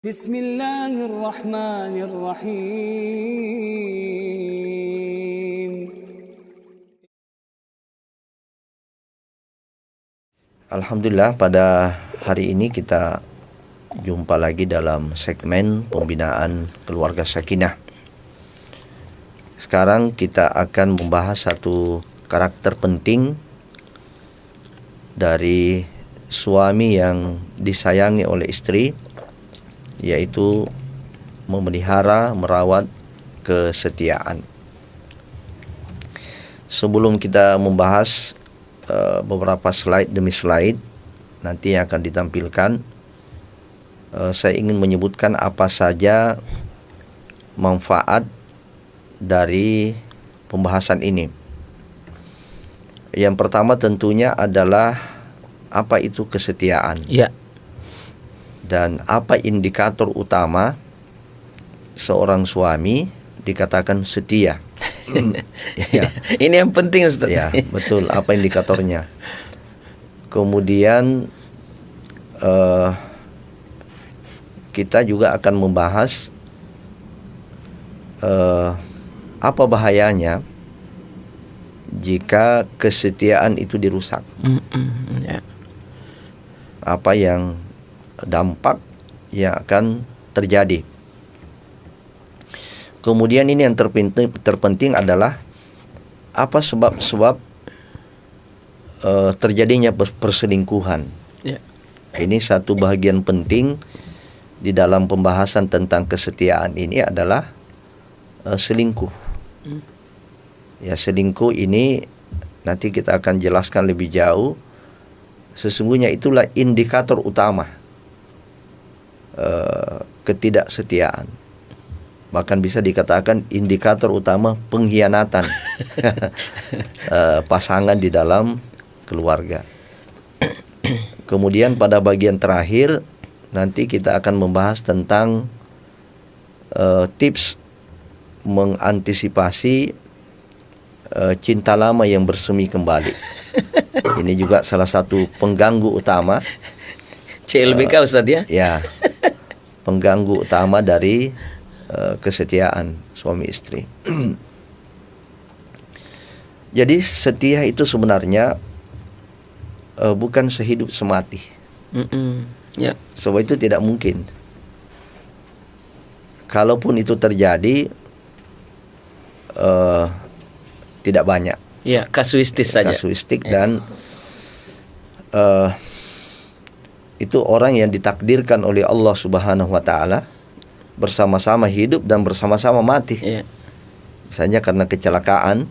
Bismillahirrahmanirrahim. Alhamdulillah, pada hari ini kita jumpa lagi dalam segmen pembinaan keluarga sakinah. Sekarang kita akan membahas satu karakter penting dari suami yang disayangi oleh istri, yaitu memelihara, merawat kesetiaan. Sebelum kita membahas beberapa slide demi slide nanti yang akan ditampilkan, saya ingin menyebutkan apa saja manfaat dari pembahasan ini. Yang pertama tentunya adalah apa itu kesetiaan. Ya. Dan apa indikator utama seorang suami dikatakan setia. Ya. Ini yang penting, Ustaz. Ya, betul. Apa indikatornya? Kemudian kita juga akan membahas apa bahayanya jika kesetiaan itu dirusak. Ya. Apa yang dampak yang akan terjadi. Kemudian ini yang terpenting adalah apa sebab-sebab terjadinya perselingkuhan. Ya. Ini satu bagian penting di dalam pembahasan tentang kesetiaan ini adalah selingkuh. Ya, selingkuh ini nanti kita akan jelaskan lebih jauh. Sesungguhnya itulah indikator utama ketidaksetiaan. Bahkan bisa dikatakan indikator utama pengkhianatan pasangan di dalam keluarga. Kemudian pada bagian terakhir nanti kita akan membahas tentang tips mengantisipasi cinta lama yang bersemi kembali. Ini juga salah satu pengganggu utama. CLBK Ustaz ya? Ya, pengganggu utama dari kesetiaan suami istri. Jadi setia itu sebenarnya bukan sehidup semati. Ya. Sebab itu tidak mungkin. Kalaupun itu terjadi, tidak banyak. Ya, kasuistis saja. Kasuistik dan itu orang yang ditakdirkan oleh Allah Subhanahu wa taala bersama-sama hidup dan bersama-sama mati. Ya. Misalnya karena kecelakaan,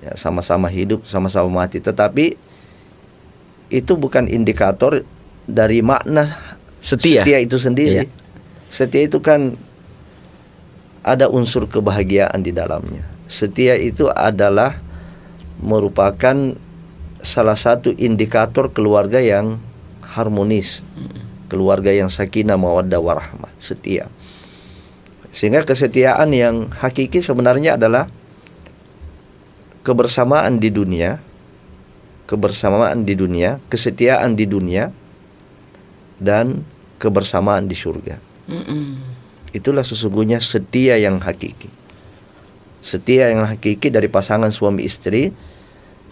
ya sama-sama hidup, sama-sama mati. Tetapi itu bukan indikator dari makna setia itu sendiri. Ya. Setia itu kan ada unsur kebahagiaan di dalamnya. Setia itu adalah merupakan salah satu indikator keluarga yang harmonis, keluarga yang sakinah mawaddah warahmah, setia. Sehingga kesetiaan yang hakiki sebenarnya adalah kebersamaan di dunia, kesetiaan di dunia, dan kebersamaan di surga. Itulah sesungguhnya setia yang hakiki. Setia yang hakiki dari pasangan suami istri,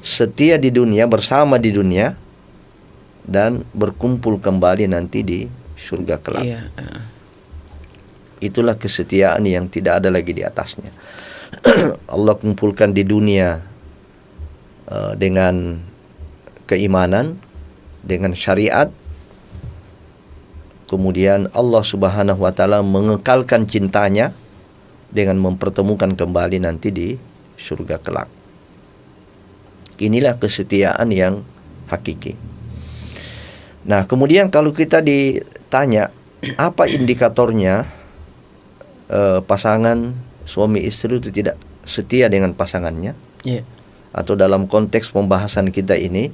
setia di dunia, bersama di dunia, dan berkumpul kembali nanti di surga kelak. Iya. Itulah kesetiaan yang tidak ada lagi di atasnya. Allah kumpulkan di dunia dengan keimanan, dengan syariat. Kemudian Allah Subhanahu wa taala mengekalkan cintanya dengan mempertemukan kembali nanti di surga kelak. Inilah kesetiaan yang hakiki. Nah, kemudian kalau kita ditanya apa indikatornya pasangan suami istri itu tidak setia dengan pasangannya, Ya. atau dalam konteks pembahasan kita ini,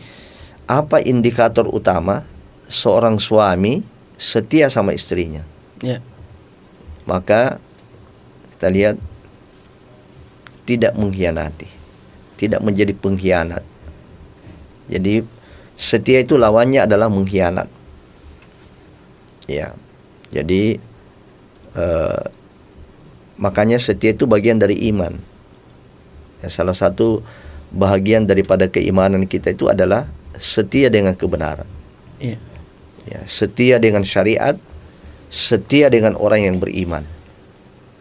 apa indikator utama seorang suami setia sama istrinya? Ya. Maka kita lihat tidak mengkhianati, tidak menjadi pengkhianat. Jadi setia itu lawannya adalah mengkhianat. Ya. Jadi makanya setia itu bagian dari iman. Ya, salah satu bahagian daripada keimanan kita itu adalah setia dengan kebenaran. Iya. Ya, setia dengan syariat, setia dengan orang yang beriman.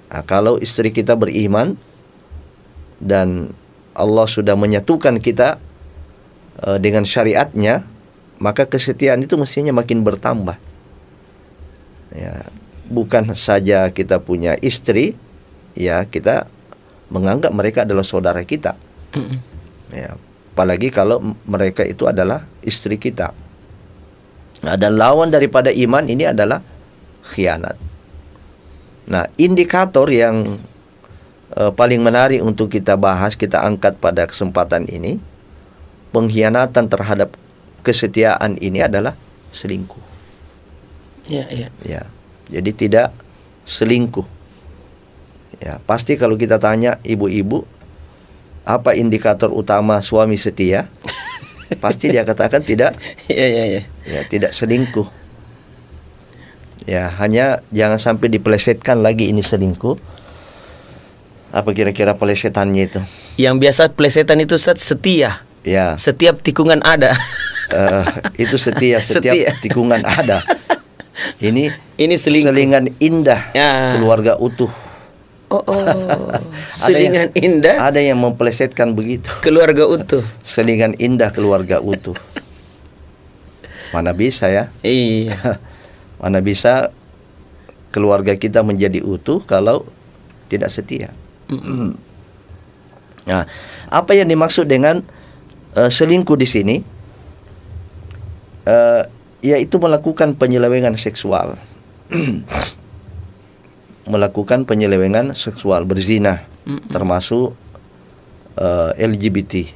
Nah, kalau istri kita beriman dan Allah sudah menyatukan kita dengan syariatnya, maka kesetiaan itu mestinya makin bertambah. Ya, bukan saja kita punya istri, ya kita menganggap mereka adalah saudara kita. Ya, apalagi kalau mereka itu adalah istri kita. Nah, dan lawan daripada iman ini adalah khianat. Nah, indikator yang paling menarik untuk kita bahas, kita angkat pada kesempatan ini, pengkhianatan terhadap kesetiaan ini adalah selingkuh. Ya, ya. Ya, jadi tidak selingkuh. Ya, pasti kalau kita tanya ibu-ibu, apa indikator utama suami setia? Pasti dia katakan tidak. Ya, ya, ya. Ya, tidak selingkuh. Ya, hanya jangan sampai dipelesetkan lagi ini selingkuh. Apa kira-kira pelesetannya itu? Yang biasa pelesetan itu Ustaz, setia. Ya, Setiap tikungan ada. itu setia, setiap Setia. tikungan ada. Ini selingkuh. selingan indah, Ya. keluarga utuh. Oh, selingan indah, Ada yang mempelesetkan begitu. keluarga utuh. Selingan indah, keluarga utuh. Mana bisa ya? Iya. Mana bisa keluarga kita menjadi utuh kalau tidak setia. Nah, apa yang dimaksud dengan selingkuh di sini? Yaitu melakukan penyelewengan seksual. Melakukan penyelewengan seksual, berzina, termasuk LGBT,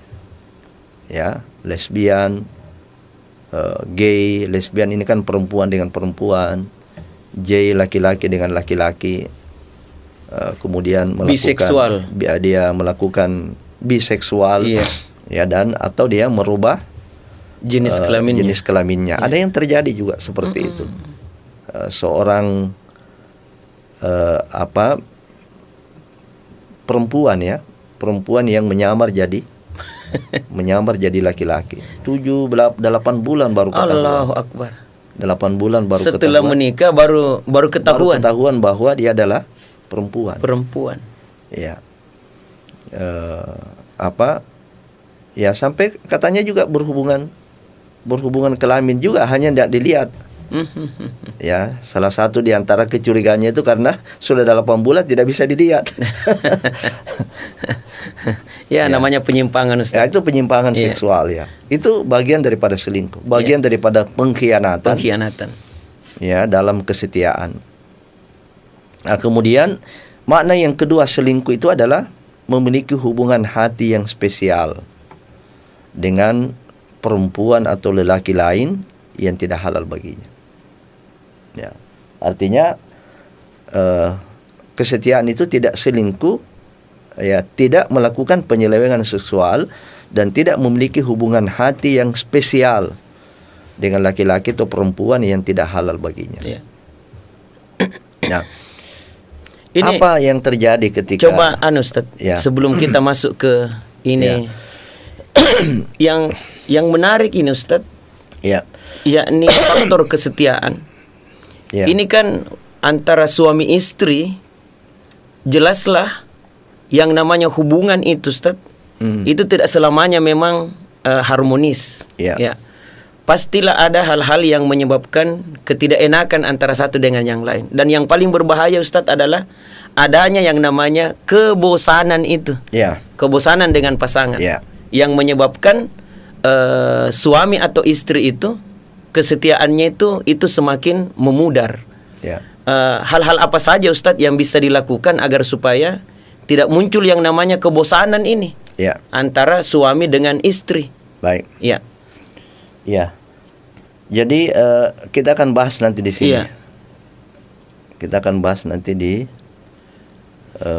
ya, lesbian, gay. Lesbian ini kan perempuan dengan perempuan, gay laki-laki dengan laki-laki. Kemudian melakukan Biseksual. Dia melakukan biseksual, Iya. ya, dan atau dia merubah Jenis kelaminnya. jenis kelaminnya. Iya. Ada yang terjadi juga seperti itu. Seorang perempuan, ya, perempuan yang menyamar jadi laki-laki. 8 bulan baru ketahuan. Allahu Akbar. 8 bulan baru Setelah ketahuan. menikah baru ketahuan. Baru ketahuan bahwa dia adalah perempuan. Ya. Ya, sampai katanya juga berhubungan kelamin juga, hanya tidak dilihat. Ya, salah satu di antara kecurigaannya itu karena sudah 8 bulan tidak bisa dilihat. Ya, namanya penyimpangan Ya, Ustaz. itu penyimpangan Iya. seksual, ya. Itu bagian daripada selingkuh, bagian daripada pengkhianatan. Ya, dalam kesetiaan. Nah, kemudian makna yang kedua selingkuh itu adalah memiliki hubungan hati yang spesial dengan perempuan atau lelaki lain yang tidak halal baginya. Ya, artinya kesetiaan itu tidak selingkuh, ya, tidak melakukan penyelewengan seksual dan tidak memiliki hubungan hati yang spesial dengan laki-laki atau perempuan yang tidak halal baginya. Ya. Nah, Ini apa yang terjadi ketika coba Ustaz, Ya. sebelum kita masuk ke ini yang menarik ini Ustaz, ya, yakni faktor kesetiaan. ya, Ini kan antara suami istri, jelaslah yang namanya hubungan itu Ustaz, itu tidak selamanya memang harmonis. Ya. Ya. Pastilah ada hal-hal yang menyebabkan ketidakenakan antara satu dengan yang lain. Dan yang paling berbahaya Ustaz adalah adanya yang namanya kebosanan itu. ya, Kebosanan dengan pasangan. Ya. Yang menyebabkan suami atau istri itu kesetiaannya itu semakin memudar. ya, Hal-hal apa saja Ustadz yang bisa dilakukan agar supaya tidak muncul yang namanya kebosanan ini ya. antara suami dengan istri. Baik. Ya. Ya. Jadi kita akan bahas nanti di sini. Iya. Kita akan bahas nanti di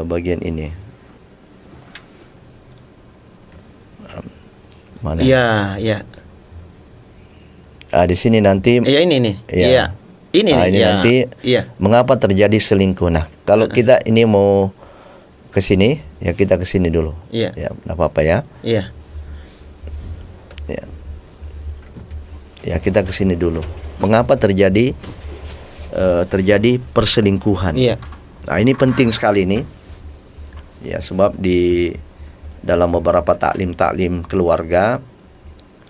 bagian ini. Mana? Iya, iya. Di sini nanti. Iya ini nih. Iya. Iya. Ini Nah, ini ya, nanti iya. mengapa terjadi selingkuh. Nah, kalau kita ini mau ke sini, ya kita ke sini dulu. Iya. Ya, enggak apa-apa ya. Iya. Ya. Ya, kita ke sini dulu. Mengapa terjadi perselingkuhan? Iya. Nah, ini penting sekali nih. Ya, sebab di dalam beberapa taklim keluarga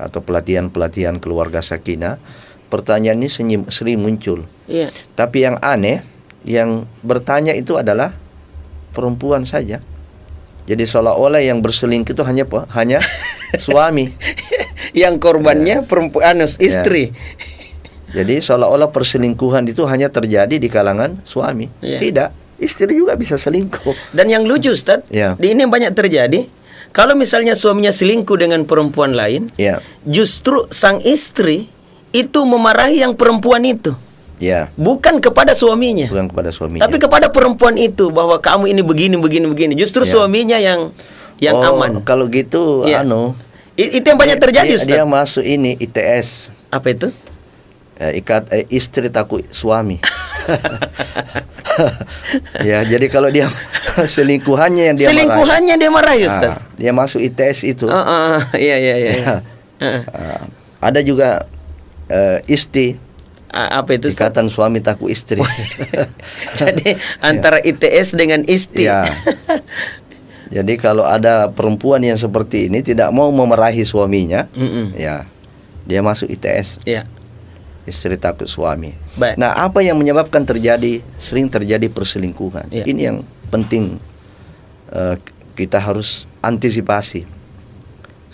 atau pelatihan keluarga sakinah, pertanyaan ini sering muncul. Iya. Tapi yang aneh, yang bertanya itu adalah perempuan saja. Jadi seolah-olah yang berselingkuh itu hanya suami. Yang korbannya perempuan, istri. Jadi seolah-olah perselingkuhan itu hanya terjadi di kalangan suami. Iya. Tidak, istri juga bisa selingkuh. Dan yang lucu, Ustaz, Ya. di ini banyak terjadi. Kalau misalnya suaminya selingkuh dengan perempuan lain, Ya, justru sang istri itu memarahi yang perempuan itu, ya, bukan kepada suaminya, bukan kepada suaminya. tapi kepada perempuan itu, bahwa kamu ini begini. Justru Ya. suaminya yang aman. Kalau gitu, Ya. Itu yang banyak terjadi, Ustaz. Dia masuk ini ITS. Apa itu? Istri takut suami. Ya, jadi kalau dia selingkuhannya yang dia Selingkuhannya dia marahi, Ustaz. dia masuk ITS itu. Iya. Ya. Ada juga istri. Apa itu, Ustaz? Ikatan suami takut istri. Jadi antara ITS dengan istri. Ya. Jadi kalau ada perempuan yang seperti ini tidak mau memarahi suaminya, ya, dia masuk ITS. Iya. Istri takut suami. Baik. Nah, apa yang menyebabkan sering terjadi perselingkuhan? Ya. Ini yang penting kita harus antisipasi.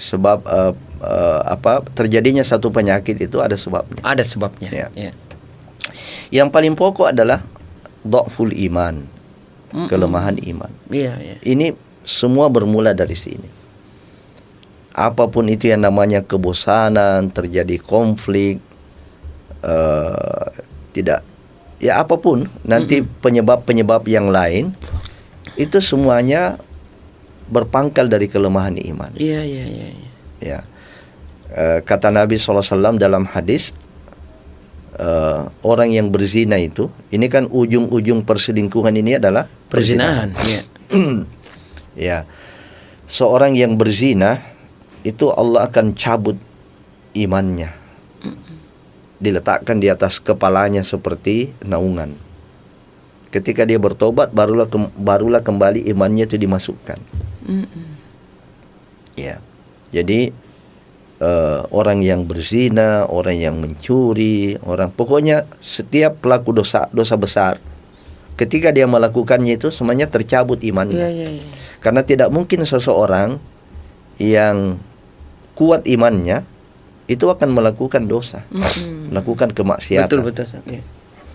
Sebab terjadinya satu penyakit itu ada sebabnya. Ada sebabnya. Ya. Ya. Yang paling pokok adalah dhaful iman, kelemahan iman. Iya. Ini semua bermula dari sini. Apapun itu yang namanya kebosanan, terjadi konflik, tidak, ya apapun nanti penyebab yang lain itu semuanya berpangkal dari kelemahan iman. Iya. Ya, kata Nabi SAW dalam hadis, orang yang berzina itu, ini kan ujung-ujung perselingkuhan ini adalah Perzinahan. Iya. Ya, seorang yang berzina itu Allah akan cabut imannya, diletakkan di atas kepalanya seperti naungan. Ketika dia bertobat, barulah kembali imannya itu dimasukkan. Ya, jadi orang yang berzina, orang yang mencuri, pokoknya setiap pelaku dosa besar, ketika dia melakukannya itu semuanya tercabut imannya. Iya. Karena tidak mungkin seseorang yang kuat imannya itu akan melakukan dosa, melakukan kemaksiatan. Betul. Ya.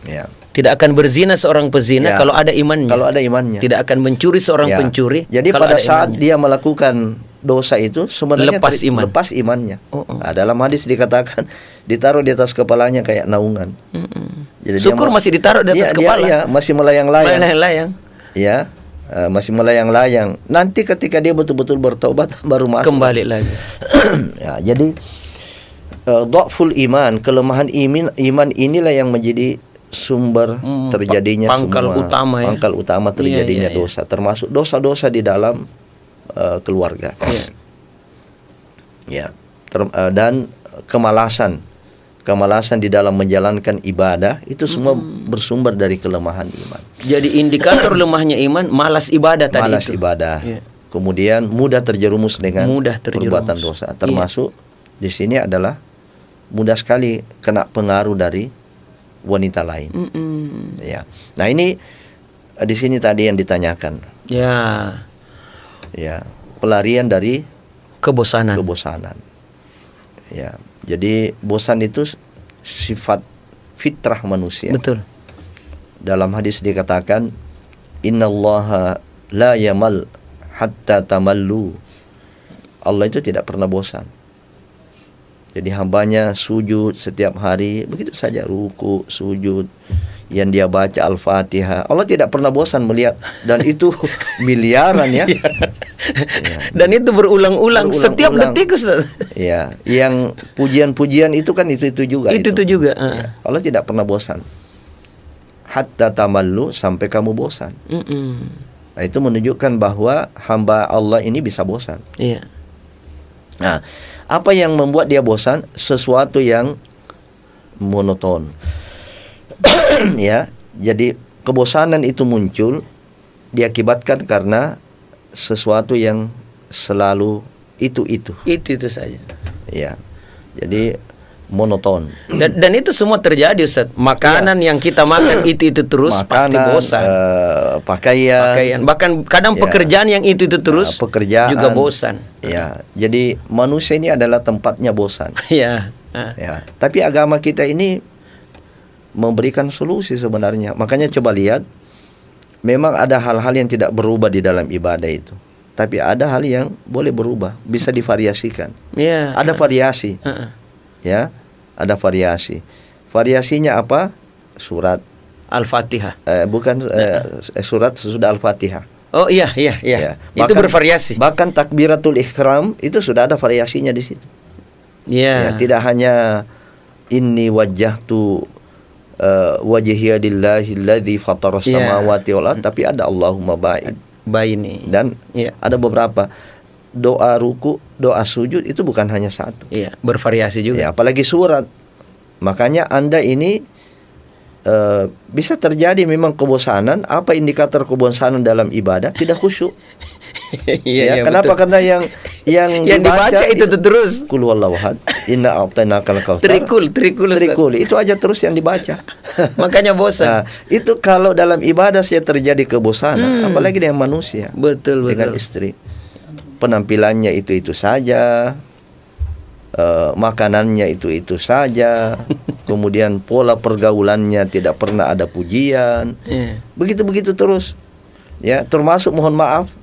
Ya. Tidak akan berzina seorang pezina kalau ada imannya. Kalau ada imannya. Tidak akan mencuri seorang pencuri. Jadi kalau pada ada saat imannya. dia melakukan dosa itu sebenarnya lepas imannya. Nah, dalam hadis dikatakan ditaruh di atas kepalanya kayak naungan. Jadi syukur masih ditaruh di atas kepala. Iya, masih melayang-layang. Melayang-layang. Ya. Masih melayang-layang. Nanti ketika dia betul-betul bertobat baru masuk kembali lagi. Ya, jadi dhaful iman, kelemahan iman inilah yang menjadi sumber terjadinya pangkal utama terjadinya dosa, termasuk dosa-dosa di dalam keluarga. Ya. Dan kemalasan di dalam menjalankan ibadah itu semua bersumber dari kelemahan iman. Jadi indikator lemahnya iman malas ibadah tadi malas itu. Ibadah. Kemudian mudah terjerumus dengan perbuatan dosa. Termasuk di sini adalah mudah sekali kena pengaruh dari wanita lain. Ya. Nah, ini di sini tadi yang ditanyakan. Ya. Ya, pelarian dari kebosanan. Ya. Jadi bosan itu sifat fitrah manusia. Betul. Dalam hadis dikatakan, innallaha la yamal hatta tamallu. Allah itu tidak pernah bosan. Jadi hambanya sujud setiap hari, begitu saja ruku, sujud, yang dia baca Al-Fatihah. Allah tidak pernah bosan melihat, dan itu miliaran ya. Dan itu berulang-ulang setiap detik, Ustaz. Ya, yang pujian-pujian itu kan itu juga. Itu juga. Ya. Allah tidak pernah bosan. hatta tamallu, sampai kamu bosan. Nah, itu menunjukkan bahwa hamba Allah ini bisa bosan. Iya. Nah, apa yang membuat dia bosan? Sesuatu yang monoton. Ya, jadi kebosanan itu muncul diakibatkan karena sesuatu yang selalu itu. Itu saja. Ya. Jadi monoton. Dan itu semua terjadi, Ustaz. Makanan yang kita makan itu terus, Makanan, pasti bosan. Pakaian. Bahkan kadang pekerjaan yang itu terus pekerjaan juga bosan. Ya. Jadi manusia ini adalah tempatnya bosan. Ya. Ya. Tapi agama kita ini memberikan solusi sebenarnya. Makanya coba lihat, memang ada hal-hal yang tidak berubah di dalam ibadah itu. Tapi ada hal yang boleh berubah, bisa divariasikan. Ya. Ada variasi. Ya. Ada variasi. Variasinya apa? Surat Al-Fatihah. Surat sesudah Al-Fatihah. Oh iya. Itu bervariasi. Bahkan takbiratul ihram itu sudah ada variasinya di situ. Iya. Ya, tidak hanya inni wajjahtu wajhiya lillahi alladzi fataras samawati wal ardh, tapi ada Allahumma baini. Dan ada beberapa doa ruku, doa sujud itu bukan hanya satu. Iya, bervariasi juga. Ya, apalagi surat. Makanya Anda ini bisa terjadi memang kebosanan. Apa indikator kebosanan dalam ibadah? Tidak khusyuk. Iya, kenapa? Betul. Karena yang dibaca itu terus. Qul huwallahu ahad, inna a'tainakal kautsar. Trikul. Itu aja terus yang dibaca. Makanya bosan. Nah, itu kalau dalam ibadah saya terjadi kebosanan, apalagi dengan manusia. Betul. Dengan istri. Penampilannya itu saja, makanannya itu saja, kemudian pola pergaulannya tidak pernah ada pujian, begitu terus, ya. Termasuk mohon maaf,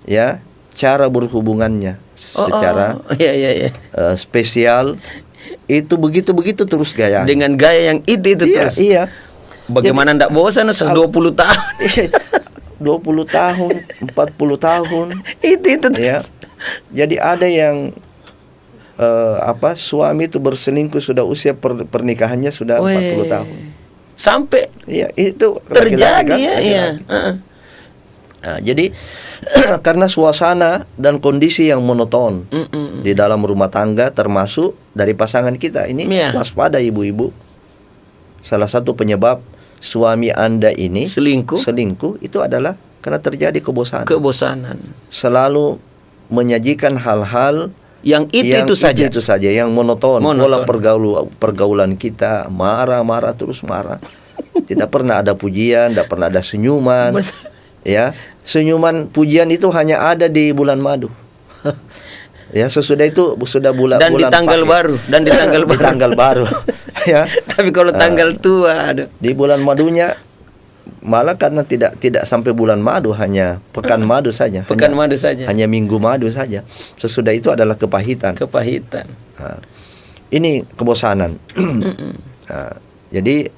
ya, cara berhubungannya secara spesial itu begitu terus gaya. Dengan gaya yang itu terus. Iya. Bagaimana ndak bosan 20 tahun? 20 tahun, 40 tahun. Itu terus. Ya. Jadi ada yang suami itu berselingkuh sudah usia pernikahannya sudah 40 tahun. Sampai itu terjadi laki-laki. Nah, jadi karena suasana dan kondisi yang monoton di dalam rumah tangga, termasuk dari pasangan kita ini, waspada ibu-ibu. Salah satu penyebab suami Anda ini selingkuh itu adalah karena terjadi kebosanan. Selalu menyajikan hal-hal yang itu saja yang monoton. Pola pergaulan kita marah terus. Tidak pernah ada pujian, tidak pernah ada senyuman. Ya, senyuman pujian itu hanya ada di bulan madu. Ya, sesudah itu sudah bulan di tanggal baru. Di tanggal baru. Ya. Tapi kalau tanggal tua ada. Di bulan madunya malah karena tidak sampai bulan madu, hanya pekan madu saja. Hanya minggu madu saja. Sesudah itu adalah kepahitan. Nah, ini kebosanan. Nah, jadi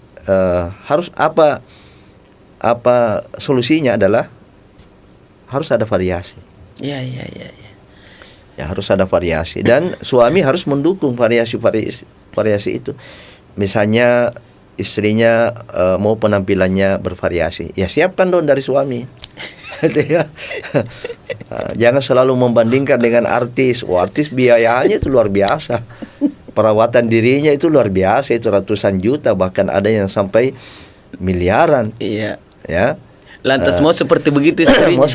harus apa solusinya adalah harus ada variasi. Ya, harus ada variasi, dan suami harus mendukung variasi itu. Misalnya istrinya mau penampilannya bervariasi, ya siapkan dong dari suami. Jangan selalu membandingkan dengan artis. Artis biayanya itu luar biasa. Perawatan dirinya itu luar biasa, itu ratusan juta, bahkan ada yang sampai miliaran. Iya. Ya. Lantas mau seperti begitu istrinya.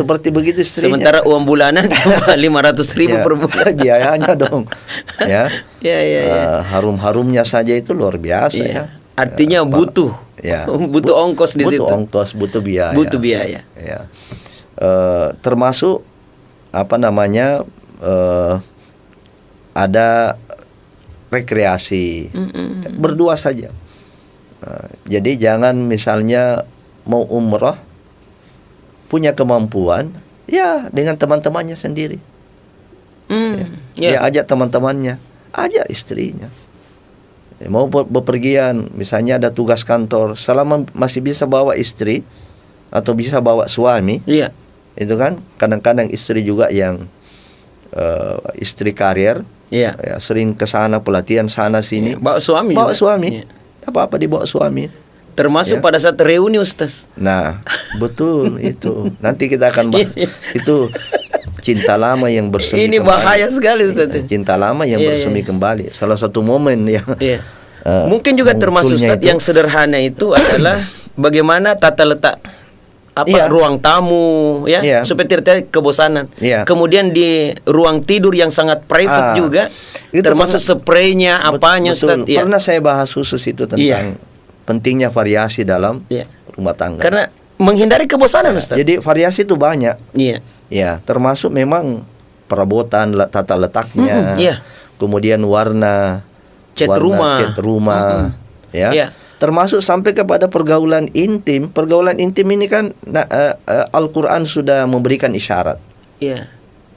Sementara uang bulanan cuma 500.000 per bulan. Biayanya dong. Ya. Ya. Harum-harumnya saja itu luar biasa ya. Artinya butuh ongkos di situ. Butuh biaya. Ya. Termasuk ada rekreasi. Berdua saja. Jadi jangan misalnya mau umroh, punya kemampuan, ya dengan teman-temannya sendiri. Ya, ajak teman-temannya, ajak istrinya. Mau bepergian, misalnya ada tugas kantor, selama masih bisa bawa istri atau bisa bawa suami, itu kan kadang-kadang istri juga yang istri karir, ya, sering ke sana pelatihan sana sini, bawa suami. Apa-apa dibawa suami. Termasuk Ya. pada saat reuni, Ustaz. Nah, betul itu. Nanti kita akan bahas itu cinta lama yang bersemi Ini kembali. bahaya sekali, Ustaz. Cinta lama yang Iya, bersemi iya. kembali. Salah satu momen yang Iya. Mungkin juga termasuk, munculnya Ustaz, itu. yang sederhana itu adalah bagaimana tata letak Iya. ruang tamu, ya, Iya. seperti tadi kebosanan. Iya. Kemudian di ruang tidur yang sangat private juga, itu termasuk spraynya, apanya, betul. Ustaz. Iya. Pernah saya bahas khusus itu tentang Iya. pentingnya variasi dalam Iya. rumah tangga. Karena menghindari kebosanan, Ustaz. Jadi variasi itu banyak. Iya. Ya, termasuk memang perabotan, tata letaknya. Iya. Kemudian warna Cat rumah. Ya. Iya. Termasuk sampai kepada pergaulan intim. Pergaulan intim ini kan Al-Qur'an sudah memberikan isyarat. Iya.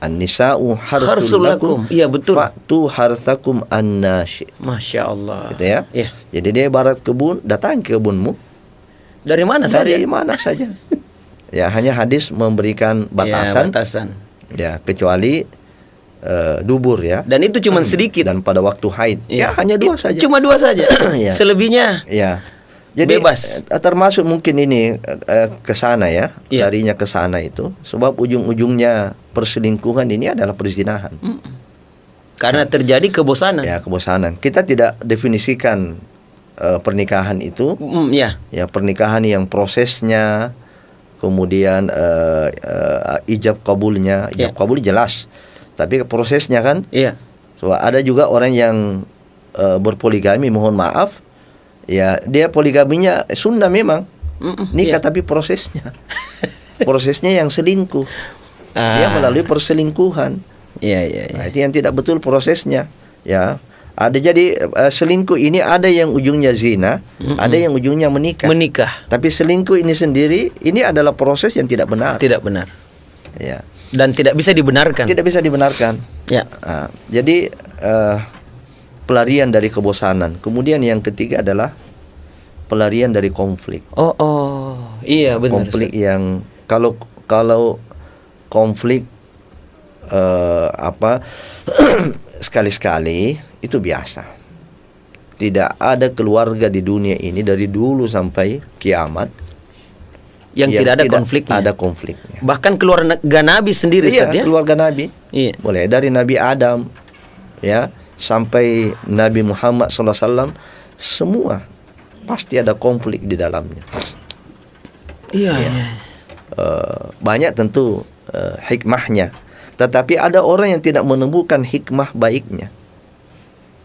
An-nisa'u Harsul harsul lakum. lakum. Iya, betul. Fa'tu harthakum an-nashi. Masya Allah. Gitu ya. Iya. Jadi dia ibarat kebun, datang ke kebunmu Dari mana saja? dari mana saja. Ya, hanya hadis memberikan Ya, batasan. batasan. Ya, kecuali dubur ya. Dan itu cuma sedikit. Dan pada waktu haid. Iya. Ya, hanya dua saja. Cuma 2 saja. Iya. Selebihnya Ya. Jadi bebas. termasuk mungkin ini ke sana ya, Iya. larinya ke sana itu sebab ujung-ujungnya perselingkuhan ini adalah perzinahan. karena terjadi kebosanan. Ya, kebosanan. Kita tidak definisikan pernikahan itu Ya. ya pernikahan yang prosesnya kemudian ijab kabulnya, ijab Ya. kabul jelas. Tapi prosesnya kan Iya. so, ada juga orang yang berpoligami, mohon maaf. Ya, dia poligaminya Sunda memang. Nikah Iya. tapi prosesnya. Prosesnya yang selingkuh. Dia melalui perselingkuhan. Iya, iya, iya. Nah, itu yang tidak betul prosesnya. Ya. Ada jadi selingkuh ini ada yang ujungnya zina, ada yang ujungnya menikah. Menikah. Tapi selingkuh ini sendiri ini adalah proses yang tidak benar. Tidak benar. Ya. Dan tidak bisa dibenarkan. Tidak bisa dibenarkan. Ya. Jadi pelarian dari kebosanan. Kemudian yang ketiga adalah pelarian dari konflik. Oh, iya benar. Konflik yang kalau konflik sekali-sekali itu biasa. Tidak ada keluarga di dunia ini dari dulu sampai kiamat yang tidak ada konfliknya. Ada konfliknya. Bahkan keluarga Nabi sendiri, Iya, Ustaz, ya? keluarga Nabi. Iya. Mulai dari Nabi Adam ya sampai Nabi Muhammad SAW, semua pasti ada konflik di dalamnya. Iya, iya. Banyak tentu hikmahnya, tetapi ada orang yang tidak menemukan hikmah baiknya.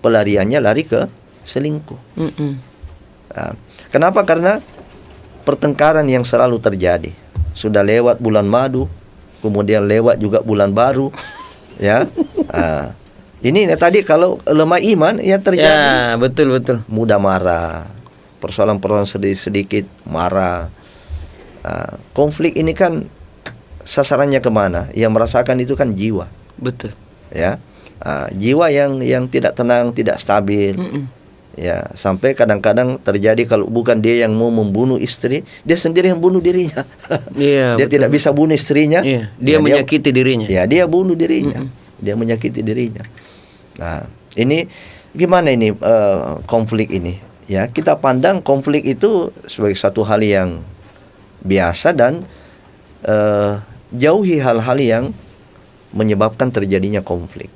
Pelariannya lari ke selingkuh. Kenapa? Karena pertengkaran yang selalu terjadi. Sudah lewat bulan madu, kemudian lewat juga bulan baru, ya. Ini tadi kalau lemah iman ya terjadi. Ya, betul. Mudah marah, persoalan-persoalan sedikit marah. Konflik ini kan sasarannya kemana? Yang merasakan itu kan jiwa, Betul. ya. Jiwa yang tidak tenang, tidak stabil. Ya, sampai kadang-kadang terjadi kalau bukan dia yang mau membunuh istri, dia sendiri yang bunuh dirinya. Iya, Dia betul. tidak bisa bunuh istrinya. Iya, dia menyakiti dirinya. Ya, dia bunuh dirinya. Dia menyakiti dirinya. Nah, ini gimana ini konflik ini? Ya, kita pandang konflik itu sebagai satu hal yang biasa dan jauhi hal-hal yang menyebabkan terjadinya konflik.